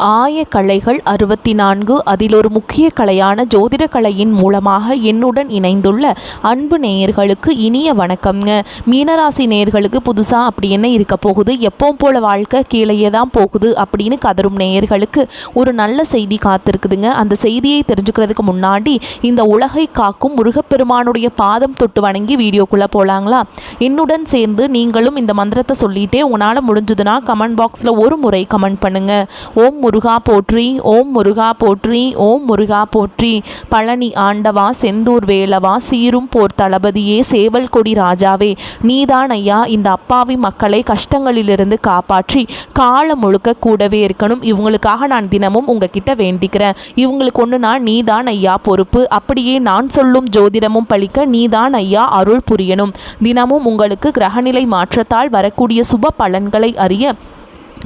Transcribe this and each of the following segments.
ஆயக்கலைகள் 64 அதில் ஒரு முக்கிய கலையான ஜோதிட கலையின் மூலமாக என்னுடன் இணைந்துள்ள அன்பு நேயர்களுக்கு இனிய வணக்கம்ங்க. மீனராசி நேயர்களுக்கு புதுசாக அப்படி என்ன இருக்க போகுது, எப்பவும் போல வாழ்க்கை கீழேயே தான் போகுது அப்படின்னு கதரும் நேயர்களுக்கு ஒரு நல்ல செய்தி காத்திருக்குதுங்க. அந்த செய்தியை தெரிஞ்சுக்கிறதுக்கு முன்னாடி இந்த உலகை காக்கும் முருகப்பெருமானுடைய பாதம் தொட்டு வணங்கி வீடியோக்குள்ளே போகலாங்களா? என்னுடன் சேர்ந்து நீங்களும் இந்த மந்திரத்தை சொல்லிட்டே உங்களால் முடிஞ்சதுன்னா கமெண்ட் பாக்ஸில் ஒரு முறை கமெண்ட் பண்ணுங்க. ஓம் முருகா போற்றி, ஓம் முருகா போற்றி, ஓம் முருகா போற்றி. பழனி ஆண்டவா, செந்தூர் வேலவா, சீரும் போர் தளபதியே, சேவல் கொடி ராஜாவே, நீதான் ஐயா இந்த அப்பாவி மக்களை கஷ்டங்களிலிருந்து காப்பாற்றி காலம் முழுக்க கூடவே இருக்கணும். இவங்களுக்காக நான் தினமும் உங்ககிட்ட வேண்டிக்கிறேன். இவங்களுக்கு ஒன்றுனா நீதான் ஐயா பொறுப்பு. அப்படியே நான் சொல்லும் ஜோதிடமும் பழிக்க நீதான் ஐயா அருள் புரியணும். தினமும் உங்களுக்கு கிரகநிலை மாற்றத்தால் வரக்கூடிய சுப பலன்களை அறிய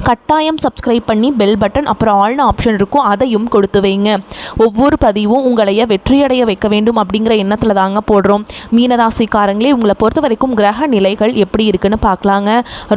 கட்டாயம் சப்ஸ்கிரைப் பண்ணி பெல் பட்டன் அப்புறம் ஆல்னு ஆப்ஷன் இருக்கும், அதையும் கொடுத்து வைங்க. ஒவ்வொரு பதிவும் உங்களைய வெற்றியடைய வைக்க வேண்டும் அப்படிங்கிற எண்ணத்தில் தாங்க போடுறோம். மீனராசிக்காரங்களே, உங்களை பொறுத்த வரைக்கும் கிரக நிலைகள் எப்படி இருக்குன்னு பார்க்கலாங்க.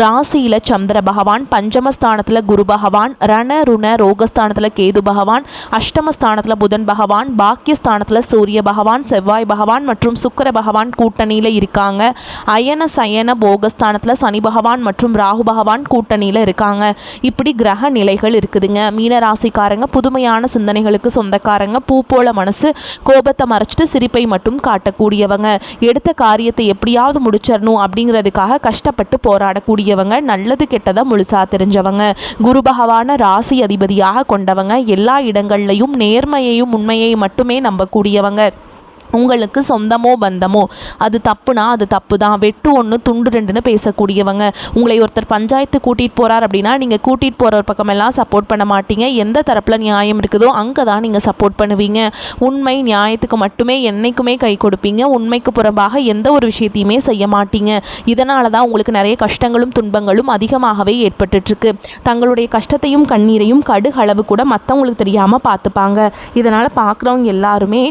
ராசியில் சந்திர பகவான், பஞ்சமஸ்தானத்தில் குரு பகவான், ரண ருண ரோகஸ்தானத்தில் கேது பகவான், அஷ்டமஸ்தானத்தில் புதன் பகவான், பாக்கியஸ்தானத்தில் சூரிய பகவான், செவ்வாய் பகவான் மற்றும் சுக்கிர பகவான் கூட்டணியில் இருக்காங்க. அயன சயன போகஸ்தானத்தில் சனி பகவான் மற்றும் ராகு பகவான் கூட்டணியில் இருக்காங்க. இப்படி கிரக நிலைகள் இருக்குதுங்க. மீனராசிக்காரங்க புதுமையான சிந்தனைகளுக்கு சொந்தக்காரங்க. பூ போல மனசு, கோபத்தை மறைச்சிட்டு சிரிப்பை மட்டும் காட்டக்கூடியவங்க. எடுத்த காரியத்தை எப்படியாவது முடிச்சிடணும் அப்படிங்கிறதுக்காக கஷ்டப்பட்டு போராடக்கூடியவங்க. நல்லது கெட்டதை முழுசா தெரிஞ்சவங்க. குரு பகவான ராசி அதிபதியாக கொண்டவங்க. எல்லா இடங்கள்லையும் நேர்மையையும் உண்மையை மட்டுமே நம்பக்கூடியவங்க. உங்களுக்கு சொந்தமோ பந்தமோ அது தப்புனா அது தப்பு தான், வெட்டு ஒன்று துண்டு ரெண்டுன்னு பேசக்கூடியவங்க. உங்களை ஒருத்தர் பஞ்சாயத்து கூட்டிகிட்டு போகிறார் அப்படின்னா நீங்கள் கூட்டிகிட்டு போகிற பக்கமெல்லாம் சப்போர்ட் பண்ண மாட்டீங்க. எந்த தரப்பில் நியாயம் இருக்குதோ அங்கே தான் நீங்கள் சப்போர்ட் பண்ணுவீங்க. உண்மை நியாயத்துக்கு மட்டுமே என்றைக்குமே கை கொடுப்பீங்க. உண்மைக்கு புறம்பாக எந்த ஒரு விஷயத்தையுமே செய்ய மாட்டீங்க. இதனால தான் உங்களுக்கு நிறைய கஷ்டங்களும் துன்பங்களும் அதிகமாகவே ஏற்பட்டுருக்கு. தங்களுடைய கஷ்டத்தையும் கண்ணீரையும் கடுகளவு கூட மற்றவங்களுக்கு தெரியாமல் பார்த்துப்பாங்க. இதனால் பார்க்குறவங்க எல்லாருமே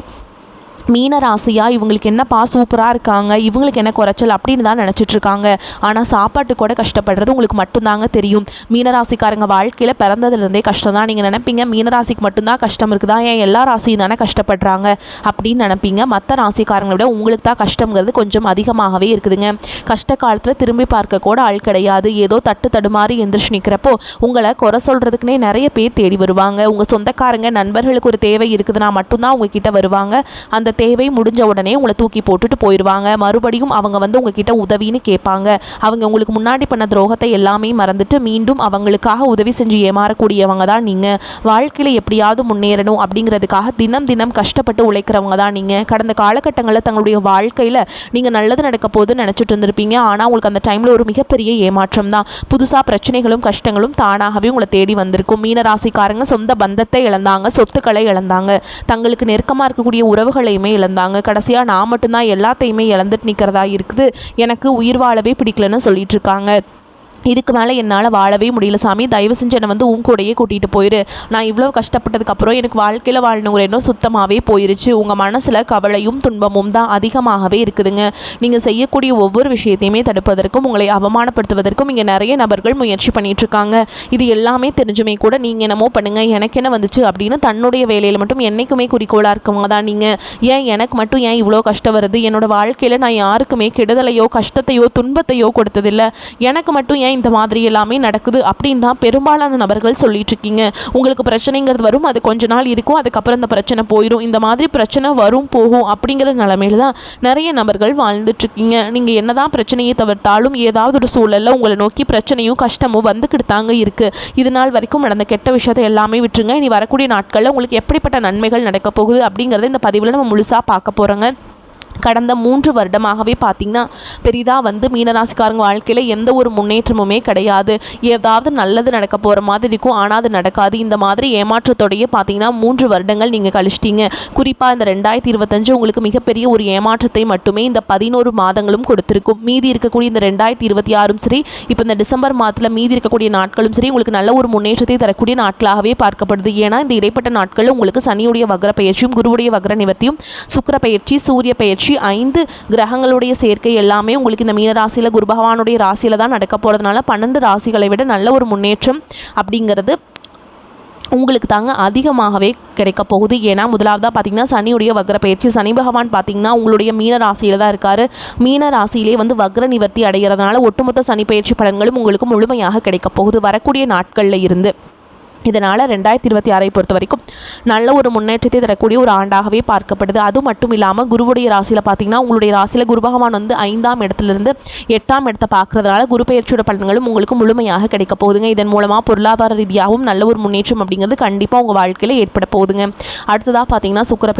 மீனராசியா இவங்களுக்கு என்னப்பா சூப்பராக இருக்காங்க, இவங்களுக்கு என்ன குறைச்சல் அப்படின்னு தான் நினச்சிட்ருக்காங்க. ஆனால் சாப்பாட்டு கூட கஷ்டப்படுறது உங்களுக்கு மட்டும்தாங்க தெரியும். மீனராசிக்காரங்க வாழ்க்கையில் பிறந்ததுலேருந்தே கஷ்டம் தான். நீங்கள் நினைப்பீங்க மீனராசிக்கு மட்டும்தான் கஷ்டம் இருக்குதா, ஏன் எல்லா ராசியும் தானே கஷ்டப்படுறாங்க அப்படின்னு நினைப்பீங்க. மற்ற ராசிக்காரங்களை விட உங்களுக்கு தான் கஷ்டங்கிறது கொஞ்சம் அதிகமாகவே இருக்குதுங்க. கஷ்ட காலத்தில் திரும்பி பார்க்க கூட ஆள் கிடையாது. ஏதோ தட்டு தடுமாறி எந்திரிச்சு நிற்கிறப்போ உங்களை குறை சொல்கிறதுக்குனே நிறைய பேர் தேடி வருவாங்க. உங்கள் சொந்தக்காரங்க நண்பர்களுக்கு ஒரு தேவை இருக்குதுன்னா மட்டும்தான் உங்ககிட்ட வருவாங்க. அந்த தேவை முடிஞ்ச உடனே உங்களை தூக்கி போட்டுட்டு போயிடுவாங்க. மறுபடியும் அவங்க வந்து உங்ககிட்ட உதவின்னு கேட்பாங்க. அவங்க உங்களுக்கு முன்னாடி பண்ண துரோகத்தை எல்லாமே மறந்துட்டு மீண்டும் அவங்களுக்காக உதவி செஞ்சு ஏமாறக்கூடியவங்க தான் நீங்கள். வாழ்க்கையில் எப்படியாவது முன்னேறணும் அப்படிங்கிறதுக்காக தினம் தினம் கஷ்டப்பட்டு உழைக்கிறவங்க தான் நீங்கள். கடந்த காலகட்டங்களில் தங்களுடைய வாழ்க்கையில் நீங்கள் நல்லது நடக்க போது நினச்சிட்டு இருந்திருப்பீங்க. ஆனால் உங்களுக்கு அந்த டைமில் ஒரு மிகப்பெரிய ஏமாற்றம் தான். புதுசாக பிரச்சனைகளும் கஷ்டங்களும் தானாகவே உங்களை தேடி வந்திருக்கும். மீனராசிக்காரங்க சொந்த பந்தத்தை இழந்தாங்க, சொத்துக்களை இழந்தாங்க, தங்களுக்கு நெருக்கமாக இருக்கக்கூடிய உறவுகளையுமே இழந்தாங்க. கடைசியாக நான் மட்டும்தான் எல்லாத்தையுமே இழந்துட்டு நிற்கிறதா இருக்குது, எனக்கு உயிர் வாழவே பிடிக்கலன்னு சொல்லிட்டு இருக்காங்க. இதுக்கு மேலே என்னால் வாழவே முடியல சாமி, தயவு செஞ்சு என்னை வந்து உன் கூடையே கூட்டிகிட்டு போயிரு. நான் இவ்வளோ கஷ்டப்பட்டதுக்கப்புறம் எனக்கு வாழ்க்கையில் வாழணுங்கிற எண்ணம் சுத்தமாகவே போயிருச்சு. உங்கள் மனசில் கவலையும் துன்பமும் தான் அதிகமாகவே இருக்குதுங்க. நீங்கள் செய்யக்கூடிய ஒவ்வொரு விஷயத்தையுமே தடுப்பதற்கும் உங்களை அவமானப்படுத்துவதற்கும் இங்கே நிறைய நபர்கள் முயற்சி பண்ணிகிட்ருக்காங்க. இது எல்லாமே தெரிஞ்சுமே கூட நீங்கள் என்னமோ பண்ணுங்கள், எனக்கு என்ன வந்துச்சு அப்படின்னு தன்னுடைய வேலையில் மட்டும் என்றைக்குமே குறிக்கோளாக இருக்கவங்க தான் நீங்கள். ஏன் எனக்கு மட்டும் ஏன் இவ்வளோ கஷ்டம் வருது, என்னோடய வாழ்க்கையில் நான் யாருக்குமே கெடுதலையோ கஷ்டத்தையோ துன்பத்தையோ கொடுத்ததில்லை, எனக்கு மட்டும் இந்த மாதிரி எல்லாமே நடக்குது அப்படின்னு தான் பெரும்பாலான நபர்கள் சொல்லிட்டு இருக்கீங்க. உங்களுக்கு பிரச்சனைங்கிறது வரும், அது கொஞ்ச நாள் இருக்கும், அதுக்கப்புறம் இந்த பிரச்சனை போயிடும். இந்த மாதிரி பிரச்சனை வரும் போகும் அப்படிங்கிற நிலைமையில தான் நிறைய நபர்கள் வாழ்ந்துட்டு இருக்கீங்க. நீங்க என்னதான் பிரச்சனையை தவிர்த்தாலும் ஏதாவது ஒரு சூழல்ல உங்களை நோக்கி பிரச்சனையும் கஷ்டமும் வந்துக்கிட்டு தாங்க இருக்கு. இது நாள் வரைக்கும் நடந்த கெட்ட விஷயத்தை எல்லாமே விட்டுருங்க. இனி வரக்கூடிய நாட்களில் உங்களுக்கு எப்படிப்பட்ட நன்மைகள் நடக்க போகுது அப்படிங்கிறத இந்த பதிவில் நம்ம முழுசாக பார்க்க போகிறோங்க. கடந்த 3 வருடமாகவே பார்த்திங்கன்னா பெரிதாக வந்து மீனராசிக்காரங்க வாழ்க்கையில் எந்த ஒரு முன்னேற்றமுமே கிடையாது. ஏதாவது நல்லது நடக்க போகிற மாதிரி இருக்கும், ஆனால் அது நடக்காது. இந்த மாதிரி ஏமாற்றத்தோடையே பார்த்திங்கன்னா 3 வருடங்கள் நீங்கள் கழிச்சிட்டிங்க. குறிப்பாக இந்த 2025 உங்களுக்கு மிகப்பெரிய ஒரு ஏமாற்றத்தை மட்டுமே இந்த 11 மாதங்களும் கொடுத்துருக்கும். மீதி இருக்கக்கூடிய இந்த 2026 சரி, இப்போ இந்த டிசம்பர் மாதத்தில் மீதி இருக்கக்கூடிய நாட்களும் சரி உங்களுக்கு நல்ல ஒரு முன்னேற்றத்தை தரக்கூடிய நாட்களாகவே பார்க்கப்படுது. ஏன்னா இந்த இடைப்பட்ட நாட்களில் உங்களுக்கு சனியுடைய வக்ர பயிற்சியும் குருவுடைய வக்ர நிவர்த்தியும் சுக்கிர பயிற்சி சூரிய பயிற்சி 5 கிரகங்களுடைய சேர்க்கை எல்லாமே உங்களுக்கு இந்த மீன ராசியில் குரு பகவானுடைய ராசியில் தான் நடக்க போகிறதுனால 12 ராசிகளை விட நல்ல ஒரு முன்னேற்றம் அப்படிங்கிறது உங்களுக்கு தாங்க அதிகமாகவே கிடைக்க போகுது. ஏன்னா முதலாவதாக பார்த்திங்கன்னா சனியுடைய வக்ர பயிற்சி. சனி பகவான் பார்த்திங்கன்னா உங்களுடைய மீன ராசியில் தான் இருக்கார். மீன ராசியிலே வக்ர நிவர்த்தி அடைகிறதுனால ஒட்டுமொத்த சனி பயிற்சி பலன்களும் உங்களுக்கு முழுமையாக கிடைக்க போகுது வரக்கூடிய நாட்களில் இருந்து. இதனால் 2026 பொறுத்த வரைக்கும் நல்ல ஒரு முன்னேற்றத்தை தரக்கூடிய ஒரு ஆண்டாகவே பார்க்கப்படுது. அது மட்டும் இல்லாமல் குருவுடைய ராசியில் பார்த்திங்கன்னா உங்களுடைய ராசியில் குரு பகவான் 5ஆம் இடத்துலேருந்து 8ஆம் இடத்தை பார்க்குறதுனால குரு பயிற்சியோட பலன்களும் உங்களுக்கு முழுமையாக கிடைக்க போகுதுங்க. இதன் மூலமாக பொருளாதார ரீதியாகவும் நல்ல ஒரு முன்னேற்றம் அப்படிங்கிறது கண்டிப்பாக உங்கள் வாழ்க்கையில் ஏற்பட போகுதுங்க. அடுத்ததாக பார்த்திங்கன்னா சுக்கிர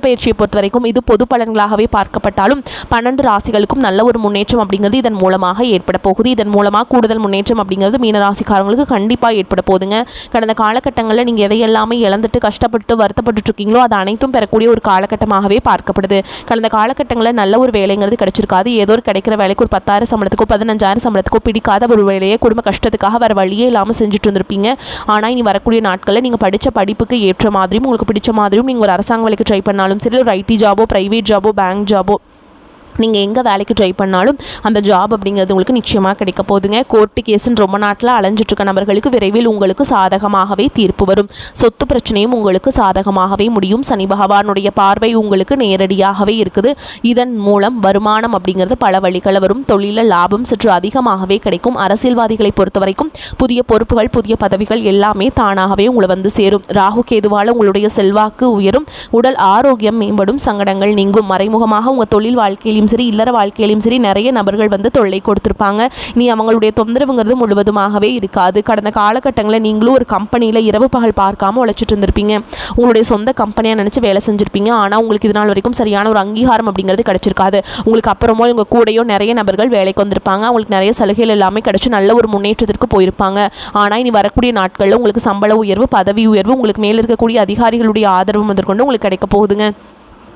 பயிற்சியை பொறுத்த வரைக்கும் இது பொது பலன்களாகவே பார்க்கப்பட்டாலும் 12 ராசிகளுக்கும் நல்ல ஒரு முன்னேற்றம் அப்படிங்கிறது இதன் மூலமாக ஏற்பட போகுது. இதன் மூலமாக கூடுதல் முன்னேற்றம் அப்படிங்கிறது மீன ராசிக்காரங்களுக்கு கண்டிப்பாக ஏற்பட போகுதுங்க. கடந்த காலகட்டங்களில் நீங்கள் எதையெல்லாமே இழந்துட்டு கஷ்டப்பட்டு வருத்தப்பட்டு இருக்கீங்களோ அது அனைத்தும் பெறக்கூடிய ஒரு காலகட்டமாகவே பார்க்கப்படுது. கடந்த காலகட்டங்களில் நல்ல ஒரு வேலைங்கிறது கிடைச்சிருக்காது. ஏதோ ஒரு கிடைக்கிற வேலைக்கு ஒரு 10,000 சம்பளத்துக்கோ 15,000 சம்பளத்துக்கோ பிடிக்காத ஒரு வேலையை குடும்ப கஷ்டத்துக்காக வேறு வழியே இல்லாமல் செஞ்சுட்டு வந்திருப்பீங்க. ஆனால் இனி வரக்கூடிய நாட்களில் நீங்கள் படித்த படிப்புக்கு ஏற்ற மாதிரியும் உங்களுக்கு பிடிச்ச மாதிரியும் நீங்கள் ஒரு அரசாங்க வேலைக்கு ட்ரை பண்ணாலும் சரி, ஒரு ஐடி ஜாபோ, ப்ரைவேட் ஜாபோ, பேங்க் ஜாபோ, நீங்கள் எங்கே வேலைக்கு ட்ரை பண்ணாலும் அந்த ஜாப் அப்படிங்கிறது உங்களுக்கு நிச்சயமாக கிடைக்க போகுதுங்க. கோர்ட்டு கேஸுன்னு ரொம்ப நாட்டில் அலைஞ்சிட்ருக்க நபர்களுக்கு விரைவில் உங்களுக்கு சாதகமாகவே தீர்ப்பு வரும். சொத்து பிரச்சனையும் உங்களுக்கு சாதகமாகவே முடியும். சனி பகவானுடைய பார்வை உங்களுக்கு நேரடியாகவே இருக்குது. இதன் மூலம் வருமானம் அப்படிங்கிறது பல வழிகளில் வரும். தொழிலில் லாபம் சற்று அதிகமாகவே கிடைக்கும். அரசியல்வாதிகளை பொறுத்த வரைக்கும் புதிய பொறுப்புகள், புதிய பதவிகள் எல்லாமே தானாகவே உங்களை சேரும். ராகு கேதுவால் உங்களுடைய செல்வாக்கு உயரும். உடல் ஆரோக்கியம் மேம்படும். சங்கடங்கள் நீங்கும். மறைமுகமாக உங்கள் தொழில் வாழ்க்கையிலும் சரி, இல்லற வாழ்க்கையிலும் சரி நிறைய நபர்கள் தொல்லை கொடுத்துருப்பாங்க. நீ அவங்களுடைய தொந்தரவுங்கிறது முழுவதுமாகவே இருக்காது. கடந்த காலகட்டங்களில் நீங்களும் ஒரு கம்பெனியில் இரவு பகல் பார்க்காம உழைச்சிட்டு இருந்திருப்பீங்க. உங்களுடைய சொந்த கம்பெனியாக நினச்சி வேலை செஞ்சுருப்பீங்க. ஆனால் உங்களுக்கு இது நாள் வரைக்கும் சரியான ஒரு அங்கீகாரம் அப்படிங்கிறது கிடைச்சிருக்காது. உங்களுக்கு அப்புறமோ உங்கள் கூடையோ நிறைய நபர்கள் வேலைக்கு வந்திருப்பாங்க. அவங்களுக்கு நிறைய சலுகைகள் எல்லாமே கிடைச்சி நல்ல ஒரு முன்னேற்றத்திற்கு போயிருப்பாங்க. ஆனால் இனி வரக்கூடிய நாட்களில் உங்களுக்கு சம்பள உயர்வு, பதவி உயர்வு, உங்களுக்கு மேலே இருக்கக்கூடிய அதிகாரிகளுடைய ஆதரவு முதற்கொண்டு உங்களுக்கு கிடைக்க போகுதுங்க.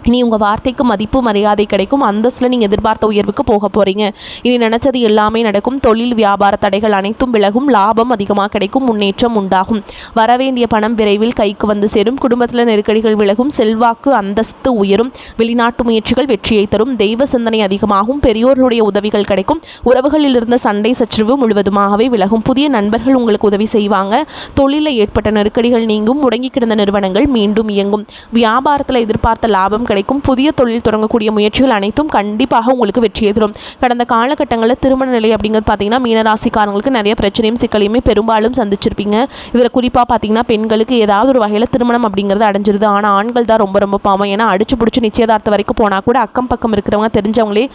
இனி உங்கள் வார்த்தைக்கு மதிப்பு மரியாதை கிடைக்கும். அந்தஸ்தில் நீங்கள் எதிர்பார்த்த உயர்வுக்கு போக போகிறீங்க. இனி நினச்சது எல்லாமே நடக்கும். தொழில் வியாபார தடைகள் அனைத்தும் விலகும். லாபம் அதிகமாக கிடைக்கும். முன்னேற்றம் உண்டாகும். வரவேண்டிய பணம் விரைவில் கைக்கு சேரும். குடும்பத்தில் நெருக்கடிகள் விலகும். செல்வாக்கு அந்தஸ்து உயரும். வெளிநாட்டு முயற்சிகள் வெற்றியை தரும். தெய்வ சிந்தனை அதிகமாகும். பெரியோர்களுடைய உதவிகள் கிடைக்கும். உறவுகளில் இருந்த சண்டை சச்சரவு முழுவதுமாகவே விலகும். புதிய நண்பர்கள் உங்களுக்கு உதவி செய்வாங்க. தொழிலில் ஏற்பட்ட நெருக்கடிகள் நீங்கும். முடங்கி கிடந்த நிறுவனங்கள் மீண்டும் இயங்கும். வியாபாரத்தில் எதிர்பார்த்த லாபம் கிடைக்கும். புதிய தொழில் தொடங்கக்கூடிய முயற்சிகள் அனைத்தும் கண்டிப்பாக உங்களுக்கு வெற்றியை தரும். கடந்த காலகட்டங்களில் திருமண நிலை அப்படிங்கிறது பார்த்தீங்கன்னா மீனராசிக்காரங்களுக்கு நிறைய பிரச்சனையும் சிக்கலையுமே பெரும்பாலும் சந்திச்சிருப்பீங்க. இதில் குறிப்பாக பார்த்தீங்கன்னா பெண்களுக்கு ஏதாவது ஒரு வகையில் திருமணம் அப்படிங்கிறது அடைஞ்சிருது. ஆனால் ஆண்கள் தான் ரொம்ப பாவம். ஏன்னா அடிச்சு பிடிச்சி நிச்சயதார்த்தம் வரைக்கும் போனால் கூட அக்கம் பக்கம் இருக்கிறவங்க தெரிஞ்சவங்களே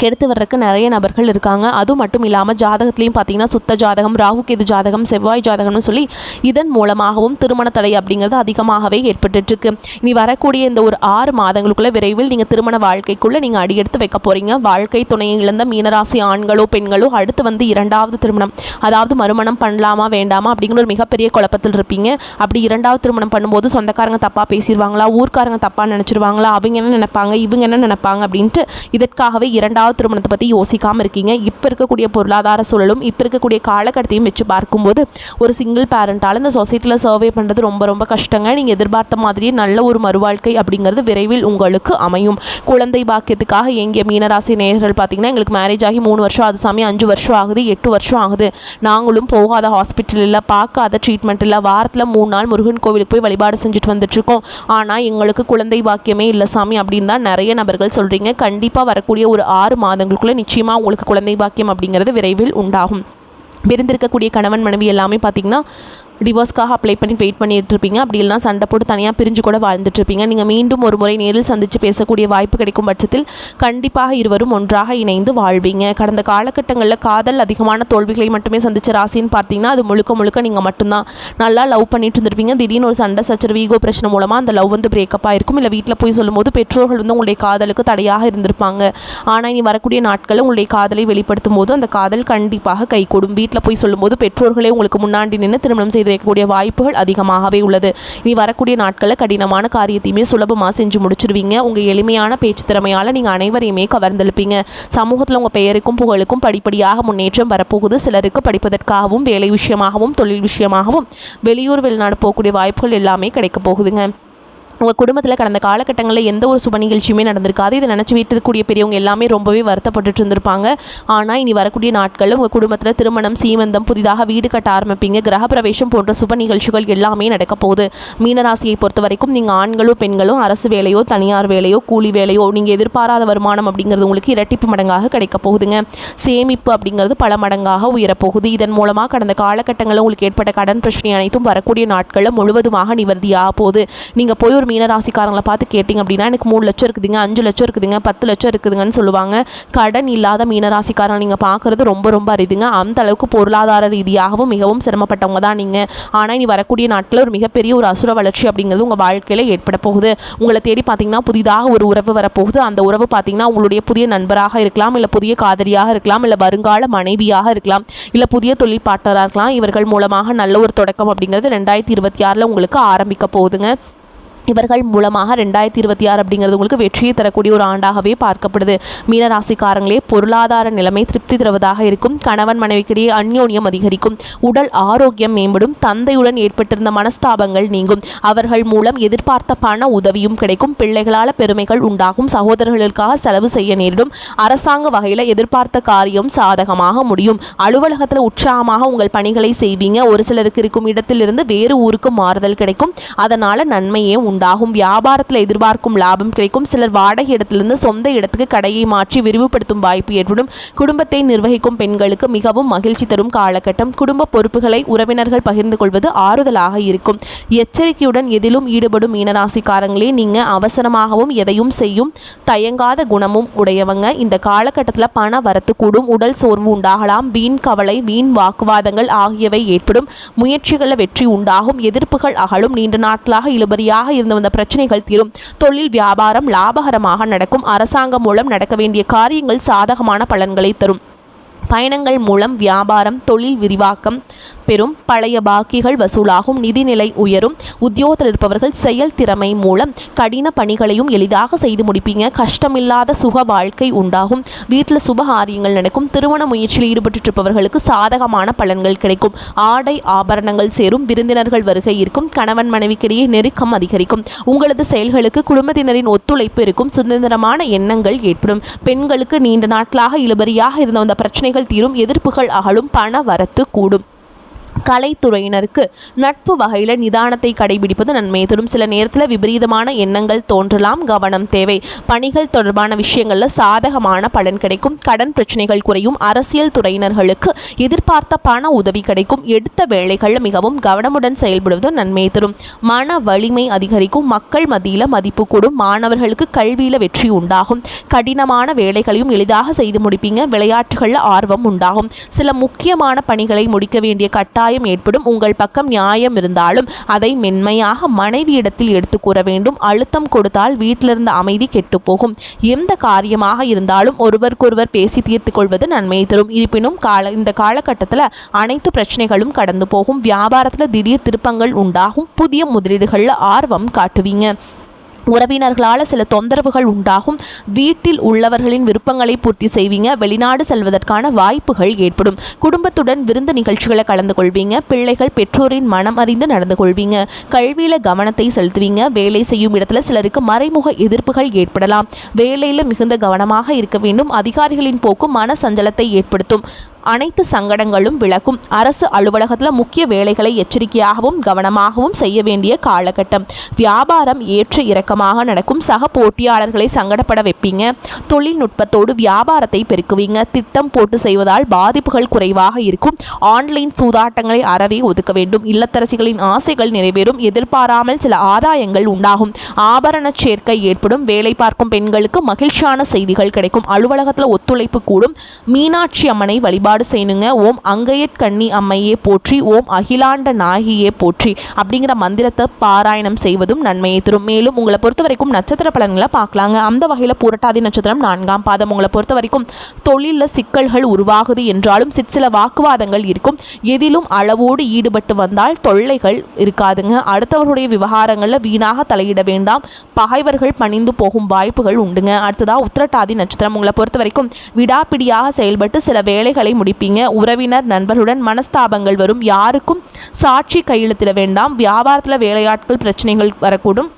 கெடுத்து வர்றதுக்கு நிறைய நபர்கள் இருக்காங்க. அது மட்டும் இல்லாமல் ஜாதகத்துலேயும் பார்த்தீங்கன்னா சுத்த ஜாதகம், ராகு கேது ஜாதகம், செவ்வாய் ஜாதகம்னு சொல்லி இதன் மூலமாகவும் திருமண தடை அப்படிங்கிறது அதிகமாகவே ஏற்பட்டுருக்கு. இனி வரக்கூடிய இந்த ஒரு 6 மாதங்களுக்குள்ளே விரைவில் நீங்கள் திருமண வாழ்க்கைக்குள்ளே நீங்கள் அடியெடுத்து வைக்க போகிறீங்க. வாழ்க்கை துணையை இழந்த மீனராசி ஆண்களோ பெண்களோ அடுத்து 2வது திருமணம், அதாவது மறுமணம் பண்ணலாமா வேண்டாமா அப்படிங்கிற ஒரு மிகப்பெரிய குழப்பத்தில் இருப்பீங்க. அப்படி 2வது திருமணம் பண்ணும்போது சொந்தக்காரங்க தப்பாக பேசிடுவாங்களா, ஊர்க்காரங்க தப்பாக நினச்சிருவாங்களா, அவங்க என்ன நினைப்பாங்க, இவங்க என்ன நினைப்பாங்க அப்படின்ட்டு இதற்காகவே 2வது திருமணத்தை பற்றி யோசிக்காமல் இருக்கீங்க. இப்போ இருக்கக்கூடிய பொருளாதார சூழலும் இப்போ இருக்கக்கூடிய காலகட்டத்தையும் வச்சு பார்க்கும்போது ஒரு சிங்கிள் பேரண்டால் இந்த சொசைட்டியில் சர்வே பண்ணுறது ரொம்ப கஷ்டங்க. நீங்கள் எதிர்பார்த்த மாதிரியே நல்ல ஒரு மறுவாழ்க்கை அப்படிங்கிறது விரைவில் உங்களுக்கு அமையும். குழந்தை பாக்கியத்துக்காக எங்கிய மீனராசி நேயர்கள் பார்த்தீங்கன்னா எங்களுக்கு மேரேஜ் ஆகி 3 வருஷம் ஆகுது சாமி, 5 வருஷம் ஆகுது, 8 வருஷம் ஆகுது, நாங்களும் போகாத ஹாஸ்பிட்டல் இல்லை, பார்க்காத ட்ரீட்மெண்ட் இல்லை, வாரத்தில் 3 நாள் முருகன் கோவிலுக்கு போய் வழிபாடு செஞ்சுட்டு வந்துட்டுருக்கோம், ஆனால் எங்களுக்கு குழந்தை பாக்கியமே இல்லை சாமி அப்படின்னு தான் நிறைய நபர்கள் சொல்கிறீங்க. கண்டிப்பாக வரக்கூடிய ஒரு 6 மாதங்களுக்குள்ளே நிச்சயமாக உங்களுக்கு குழந்தை பாக்கியம் அப்படிங்கிறது விரைவில் உண்டாகும். பிரிந்திருக்கக்கூடிய கணவன் மனைவி எல்லாமே பார்த்திங்கன்னா டிவோர்ஸ்க்காக அப்ளை பண்ணி வெயிட் பண்ணிட்டு இருப்பீங்க. அப்படி இல்லைனா சண்டை போட்டு தனியாக பிரிஞ்சு கூட வாழ்ந்துட்டு இருப்பீங்க. நீங்கள் மீண்டும் ஒரு முறை நேரில் சந்தித்து பேசக்கூடிய வாய்ப்பு கிடைக்கும் பட்சத்தில் கண்டிப்பாக இருவரும் ஒன்றாக இணைந்து வாழ்வீங்க. கடந்த காலகட்டங்களில் காதல் அதிகமான தோல்விகளை மட்டுமே சந்தித்த ராசின்னு பார்த்தீங்கன்னா அது முழுக்க நீங்கள் மட்டும்தான். நல்லா லவ் பண்ணிட்டு இருந்திருப்பீங்க. திடீர்னு ஒரு சண்டை சச்சரவு, ஈகோ பிரச்சனை மூலமாக அந்த லவ் பிரேக்கப் ஆகிருக்கும். இல்லை வீட்டில் போய் சொல்லும்போது பெற்றோர்கள் உங்களுடைய காதலுக்கு தடையாக இருந்திருப்பாங்க. ஆனால் இனி வரக்கூடிய நாட்களில் உங்களுடைய காதலை வெளிப்படுத்தும் போது அந்த காதல் கண்டிப்பாக கைகூடும். வீட்டில் போய் சொல்லும்போது பெற்றோர்களே உங்களுக்கு முன்னாடி நின்று திருமணம் செய்து வைக்கக்கூடிய வாய்ப்புகள் அதிகமாகவே உள்ளது. இனி வரக்கூடிய நாட்களில் கடினமான காரியத்தையுமே சுலபமாக செஞ்சு முடிச்சிருவீங்க. உங்கள் எளிமையான பேச்சு திறமையால் நீங்கள் அனைவரையுமே கவர்ந்தெழுப்பீங்க. சமூகத்தில் உங்கள் பெயருக்கும் புகழுக்கும் படிப்படியாக முன்னேற்றம் வரப்போகுது. சிலருக்கு படிப்பதற்காகவும் வேலை விஷயமாகவும் தொழில் விஷயமாகவும் வெளியூர் வெளிநாடு போகக்கூடிய வாய்ப்புகள் எல்லாமே கிடைக்க போகுதுங்க. உங்கள் குடும்பத்தில் கடந்த காலகட்டங்களில் எந்த ஒரு சுப நிகழ்ச்சியுமே நடந்திருக்காது. இதை நினச்சி வீட்டில் இருக்கக்கூடிய பெரியவங்க எல்லாமே ரொம்பவே வருத்தப்பட்டுட்டு இருந்திருப்பாங்க. ஆனால் இனி வரக்கூடிய நாட்களில் உங்கள் குடும்பத்தில் திருமணம், சீமந்தம், புதிதாக வீடு கட்ட ஆரம்பிப்பீங்க, கிரகப்பிரவேசம் போன்ற சுப நிகழ்ச்சிகள் எல்லாமே நடக்க போகுது. மீனராசியை பொறுத்த வரைக்கும் நீங்கள் ஆண்களோ பெண்களோ அரசு வேலையோ தனியார் வேலையோ கூலி வேலையோ நீங்கள் எதிர்பாராத வருமானம் அப்படிங்கிறது உங்களுக்கு இரட்டிப்பு மடங்காக கிடைக்க போகுதுங்க. சேமிப்பு அப்படிங்கிறது பல மடங்காக உயரப்போகுது. இதன் மூலமாக கடந்த காலகட்டங்களில் உங்களுக்கு ஏற்பட்ட கடன் பிரச்சனை அனைத்தும் வரக்கூடிய நாட்களில் முழுவதுமாக நிவர்த்தியாக போகுது. நீங்கள் போய் ஒரு மீனராசிக்காரங்களை பார்த்து கேட்டிங்க அப்படின்னா எனக்கு 3 லட்சம் இருக்குதுங்க, 5 லட்சம் இருக்குதுங்க, 10 லட்சம் இருக்குதுங்கன்னு சொல்லுவாங்க. கடன் இல்லாத மீனராசிக்காரங்க நீங்கள் பார்க்குறது ரொம்ப ரொம்ப அரிதுங்க. அந்த அளவுக்கு பொருளாதார ரீதியாகவும் மிகவும் சிரமப்பட்டவங்க தான் நீங்கள். ஆனால் இனி வரக்கூடிய நாட்களில் ஒரு மிகப்பெரிய ஒரு அசுர வளர்ச்சி அப்படிங்கிறது உங்கள் வாழ்க்கையில் ஏற்பட போகுது. உங்களை தேடி பார்த்தீங்கன்னா புதிதாக ஒரு உறவு வரப்போகுது. அந்த உறவு பார்த்தீங்கன்னா உங்களுடைய புதிய நண்பராக இருக்கலாம், இல்லை புதிய காதலியாக இருக்கலாம், இல்லை வருங்கால மனைவியாக இருக்கலாம், இல்லை புதிய தொழில் பார்ட்னராக இருக்கலாம். இவர்கள் மூலமாக நல்ல ஒரு தொடக்கம் அப்படிங்கிறது 2026 உங்களுக்கு ஆரம்பிக்க போகுதுங்க. இவர்கள் மூலமாக 2026 அப்படிங்கிறது உங்களுக்கு வெற்றியை தரக்கூடிய ஒரு ஆண்டாகவே பார்க்கப்படுது. மீனராசிக்காரங்களே, பொருளாதார நிலைமை திருப்தி தருவதாக இருக்கும். கணவன் மனைவிக்கிடையே அந்யோன்யம் அதிகரிக்கும். உடல் ஆரோக்கியம் மேம்படும். தந்தையுடன் ஏற்பட்டிருந்த மனஸ்தாபங்கள் நீங்கும். அவர்கள் மூலம் எதிர்பார்த்த பண உதவியும் கிடைக்கும். பிள்ளைகளால் பெருமைகள் உண்டாகும். சகோதரர்களுக்காக செலவு செய்ய நேரிடும். அரசாங்க வகையில் எதிர்பார்த்த காரியம் சாதகமாக முடியும். அலுவலகத்தில் உற்சாகமாக உங்கள் பணிகளை செய்வீங்க. ஒரு சிலருக்கு இருக்கும் இடத்திலிருந்து வேறு ஊருக்கு மாறுதல் கிடைக்கும். அதனால் நன்மையே உண்டாகும். வியாபாரத்தில் எதிர்பார்க்கும் லாபம் கிடைக்கும். சிலர் வாடகை இடத்திலிருந்து சொந்த இடத்துக்கு கடையை மாற்றி விரிவுபடுத்தும் வாய்ப்பு ஏற்படும். குடும்பத்தை நிர்வகிக்கும் பெண்களுக்கு மிகவும் மகிழ்ச்சி தரும் காலகட்டம். குடும்ப பொறுப்புகளை உறவினர்கள் பகிர்ந்து கொள்வது ஆறுதலாக இருக்கும். எச்சரிக்கையுடன் எதிலும் ஈடுபடும் மீனராசிக்காரங்களே, நீங்க அவசரமாகவும் எதையும் செய்யும் தயங்காத குணமும் உடையவங்க. இந்த காலகட்டத்தில் பண வரத்து கூடும். உடல் சோர்வு உண்டாகலாம். வீண் கவலை, வீண் வாக்குவாதங்கள் ஆகியவை ஏற்படும். முயற்சிகளில் வெற்றி உண்டாகும். எதிர்ப்புகள் அகலும். நீண்ட நாட்களாக இழுபறியாக இருந்த வந்த பிரச்சனைகள் தீரும். தொழில் வியாபாரம் லாபகரமாக நடக்கும். அரசாங்கம் மூலம் நடக்க வேண்டிய காரியங்கள் சாதகமான பலன்களை தரும். பயணங்கள் மூலம் வியாபாரம், தொழில் விரிவாக்கம் பெறும். பழைய பாக்கிகள் வசூலாகும். நிதிநிலை உயரும். உத்தியோகத்தில் இருப்பவர்கள் செயல் திறமை மூலம் கடின பணிகளையும் எளிதாக செய்து முடிப்பீங்க. கஷ்டமில்லாத சுக வாழ்க்கை உண்டாகும். வீட்டில் சுபகாரியங்கள் நடக்கும். திருமண முயற்சியில் ஈடுபட்டிருப்பவர்களுக்கு சாதகமான பலன்கள் கிடைக்கும். ஆடை ஆபரணங்கள் சேரும். விருந்தினர்கள் வருகை இருக்கும். கணவன் மனைவிக்கிடையே நெருக்கம் அதிகரிக்கும். உங்களது செயல்களுக்கு குடும்பத்தினரின் ஒத்துழைப்பு இருக்கும். சுதந்திரமான எண்ணங்கள் ஏற்படும். பெண்களுக்கு நீண்ட நாட்களாக இழுபறியாக இருந்த அந்த பிரச்சனைகள் தீரும். எதிர்ப்புகள் அகலும். பண வரத்து கூடும். கலைத்துறையினருக்கு நட்பு வகையில் நிதானத்தை கடைபிடிப்பது நன்மையை தரும். சில நேரத்தில் விபரீதமான எண்ணங்கள் தோன்றலாம். கவனம் தேவை. பணிகள் தொடர்பான விஷயங்களில் சாதகமான பலன் கிடைக்கும். கடன் பிரச்சனைகள் குறையும். அரசியல் துறையினர்களுக்கு எதிர்பார்த்த பண உதவி கிடைக்கும். எடுத்த வேலைகளில் மிகவும் கவனமுடன் செயல்படுவது நன்மையை தரும். மன வலிமை அதிகரிக்கும். மக்கள் மத்தியில் மதிப்பு கூடும். மாணவர்களுக்கு கல்வியில் வெற்றி உண்டாகும். கடினமான வேலைகளையும் எளிதாக செய்து முடிப்பீங்க. விளையாட்டுகளில் ஆர்வம் உண்டாகும். சில முக்கியமான பணிகளை முடிக்க வேண்டிய கட்டாயம் ஏற்படும். உங்கள் பக்கம் நியாயம் இருந்தாலும் அதை மென்மையாக மனைவியிடத்தில் எடுத்து கூற வேண்டும். அழுத்தம் கொடுத்தால் வீட்டிலிருந்த அமைதி கெட்டு போகும். எந்த காரியமாக இருந்தாலும் ஒருவருக்கொருவர் பேசி தீர்த்து கொள்வது நன்மையை தரும். இருப்பினும் இந்த காலகட்டத்தில் அனைத்து பிரச்சனைகளும் கடந்து போகும். வியாபாரத்தில் திடீர் திருப்பங்கள் உண்டாகும். புதிய முதலீடுகளில் ஆர்வம் காட்டுவீங்க. உறவினர்களால் சில தொந்தரவுகள் உண்டாகும். வீட்டில் உள்ளவர்களின் விருப்பங்களை பூர்த்தி செய்வீங்க. வெளிநாடு செல்வதற்கான வாய்ப்புகள் ஏற்படும். குடும்பத்துடன் விருந்து நிகழ்ச்சிகளை கலந்து கொள்வீங்க. பிள்ளைகள் பெற்றோரின் மனம் அறிந்து நடந்து கொள்வீங்க. கல்வியில் கவனத்தை செலுத்துவீங்க. வேலை செய்யும் இடத்துல சிலருக்கு மறைமுக எதிர்ப்புகள் ஏற்படலாம். வேலையில் மிகுந்த கவனமாக இருக்க வேண்டும். அதிகாரிகளின் போக்கு மன சஞ்சலத்தை ஏற்படுத்தும். அனைத்து சங்கடங்களும் விலகும். அரசு அலுவலகத்தில் முக்கிய வேலைகளை எச்சரிக்கையாகவும் கவனமாகவும் செய்ய வேண்டிய காலகட்டம். வியாபாரம் ஏற்ற இறக்கமாக நடக்கும். சக போட்டியாளர்களை சங்கடப்பட வைப்பீங்க. தொழில்நுட்பத்தோடு வியாபாரத்தை பெருக்குவீங்க. திட்டம் போட்டு செய்வதால் பாதிப்புகள் குறைவாக இருக்கும். ஆன்லைன் சூதாட்டங்களை அறவே ஒதுக்க வேண்டும். இல்லத்தரசிகளின் ஆசைகள் நிறைவேறும். எதிர்பாராமல் சில ஆதாயங்கள் உண்டாகும். ஆபரண சேர்க்கை ஏற்படும். வேலை பார்க்கும் பெண்களுக்கு மகிழ்ச்சியான செய்திகள் கிடைக்கும். அலுவலகத்தில் ஒத்துழைப்பு கூடும். மீனாட்சி அம்மனை வழிபாடு செய்யணுங்க. ஓம் அங்கையற்கண்ணி அம்மையே போற்றி, ஓம் அகிலாண்ட நாயகியே போற்றி அப்படிங்கிற மந்திரத்தை பாராயணம் செய்வதும் நன்மையை தரும். மேலும் உங்களை பொறுத்த வரைக்கும் நட்சத்திர பலன்களை பார்க்கலாங்க. அந்த வகையில் பூரட்டாதி நட்சத்திரம் 4ஆம் பாதம். உங்களை பொறுத்த வரைக்கும் தொழிலில் சிக்கல்கள் உருவாகுது என்றாலும் சில வாக்குவாதங்கள் இருக்கும். எதிலும் அளவோடு ஈடுபட்டு வந்தால் தொல்லைகள் இருக்காதுங்க. அடுத்தவர்களுடைய விவகாரங்களில் வீணாக தலையிட வேண்டாம். பகைவர்கள் பணிந்து போகும் வாய்ப்புகள் உண்டுங்க. அடுத்ததாக உத்திரட்டாதி நட்சத்திரம். உங்களை பொறுத்த வரைக்கும் விடாப்பிடியாக செயல்பட்டு சில வேலைகளை முடிப்பீங்க. உறவினர் நண்பர்களுடன் மனஸ்தாபங்கள் வரும். யாருக்கும் சாட்சி கையெழுத்திட வேண்டாம். வியாபாரத்தில் வேலையாட்கள் பிரச்சனைகள் வரக்கூடும்.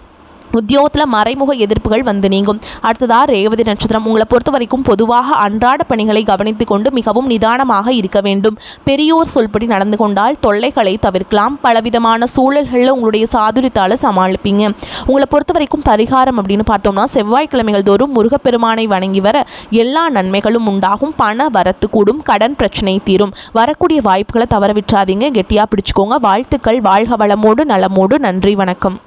உத்தியோகத்தில் மறைமுக எதிர்ப்புகள் வந்து நீங்கும். அடுத்ததாக ரேவதி நட்சத்திரம். உங்களை பொறுத்த வரைக்கும் பொதுவாக அன்றாட பணிகளை கவனித்து கொண்டு மிகவும் நிதானமாக இருக்க வேண்டும். பெரியோர் சொல்படி நடந்து கொண்டால் தொல்லைகளை தவிர்க்கலாம். பலவிதமான சூழல்களில் உங்களுடைய சாதுரியத்தால் சமாளிப்பீங்க. உங்களை பொறுத்த வரைக்கும் பரிகாரம் அப்படின்னு பார்த்தோம்னா செவ்வாய்க்கிழமைகள் தோறும் முருகப்பெருமானை வணங்கி வர எல்லா நன்மைகளும் உண்டாகும். பண வரத்து கூடும். கடன் பிரச்சனை தீரும். வரக்கூடிய வாய்ப்புகளை தவற விட்டுறாதீங்க. கெட்டியாக பிடிச்சுக்கோங்க. வாழ்த்துக்கள். வாழ்க வளமோடு நலமோடு. நன்றி, வணக்கம்.